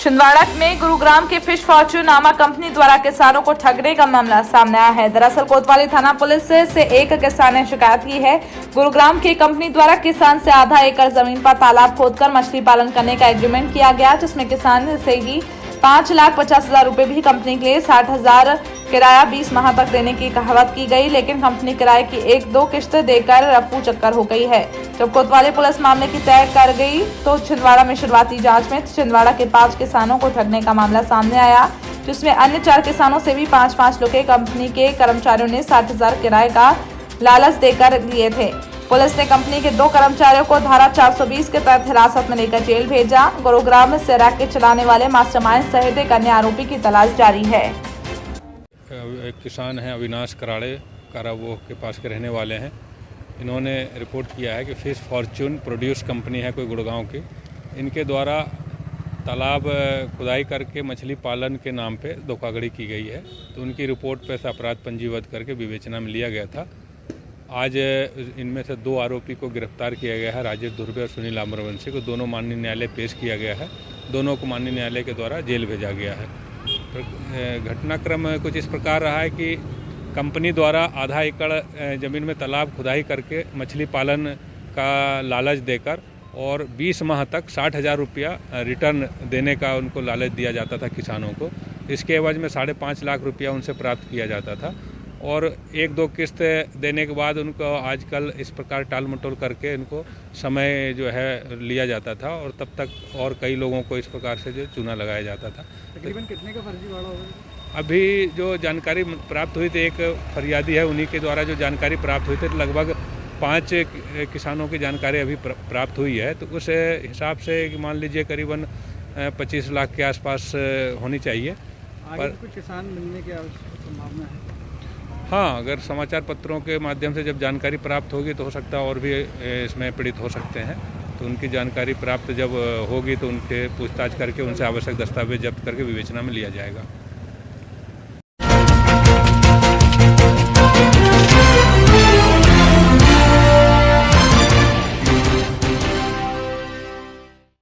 छिंदवाड़ा में गुरुग्राम के fish Fortune नामक कंपनी द्वारा किसानों को ठगने का मामला सामने आया है। दरअसल कोतवाली थाना पुलिस से एक किसान ने शिकायत की है। गुरुग्राम की कंपनी द्वारा किसान से आधा एकड़ जमीन पर तालाब खोदकर मछली पालन करने का एग्रीमेंट किया गया, जिसमें किसान से ही 5,50,000 रुपए भी कंपनी के लिए 60,000 किराया 20 माह तक देने की कहावत की गई, लेकिन कंपनी किराए की 1-2 किश्त देकर रफू चक्कर हो गई है। जब कोतवाली पुलिस मामले की तय कर गई तो छिंदवाड़ा में शुरुआती जांच में छिंदवाड़ा के 5 किसानों को ठगने का मामला सामने आया, जिसमें अन्य 4 किसानों से भी 5-5 रुपए कंपनी के कर्मचारियों ने 60,000 किराए का लालच देकर लिए थे। पुलिस ने कंपनी के 2 कर्मचारियों को धारा 420 के तहत हिरासत में लेकर जेल भेजा। गुरुग्राम से रैकेट चलाने वाले मास्टरमाइंड सहित एक अन्य आरोपी की तलाश जारी है। एक किसान हैं अविनाश कराड़े कारावो के पास के रहने वाले हैं। इन्होंने रिपोर्ट किया है कि फिश फॉर्च्यून प्रोड्यूस कंपनी है कोई गुड़गांव की, इनके द्वारा तालाब खुदाई करके मछली पालन के नाम पे धोखाधड़ी की गई है। तो उनकी रिपोर्ट पर अपराध पंजीबद्ध करके विवेचना में लिया गया था। आज इनमें से 2 आरोपी को गिरफ्तार किया गया है, राजेश धुर्वे और सुनील अमरवंशी को। दोनों माननीय न्यायालय पेश किया गया है। दोनों को माननीय न्यायालय के द्वारा जेल भेजा गया है। घटनाक्रम कुछ इस प्रकार रहा है कि कंपनी द्वारा आधा एकड़ ज़मीन में तालाब खुदाई करके मछली पालन का लालच देकर और 20 माह तक 60,000 रुपया रिटर्न देने का उनको लालच दिया जाता था किसानों को। इसके एवज में 5.5 लाख रुपया उनसे प्राप्त किया जाता था और 1-2 किस्त देने के बाद उनको आजकल इस प्रकार टाल मटोल करके इनको समय जो है लिया जाता था और तब तक और कई लोगों को इस प्रकार से जो चूना लगाया जाता था। तकरीबन कितने का फर्जीवाड़ा होगा? अभी जो जानकारी प्राप्त हुई थी, एक फरियादी है, उन्हीं के द्वारा जो जानकारी प्राप्त हुई थी, लगभग 5 किसानों की जानकारी अभी प्राप्त हुई है। तो उस हिसाब से मान लीजिए करीबन 25 लाख के आसपास होनी चाहिए। आगे कुछ किसान मिलने की संभावना है? हाँ, अगर समाचार पत्रों के माध्यम से जब जानकारी प्राप्त होगी तो हो सकता है और भी इसमें पीड़ित हो सकते हैं। तो उनकी जानकारी प्राप्त जब होगी तो उनके पूछताछ करके उनसे आवश्यक दस्तावेज जब्त करके विवेचना में लिया जाएगा।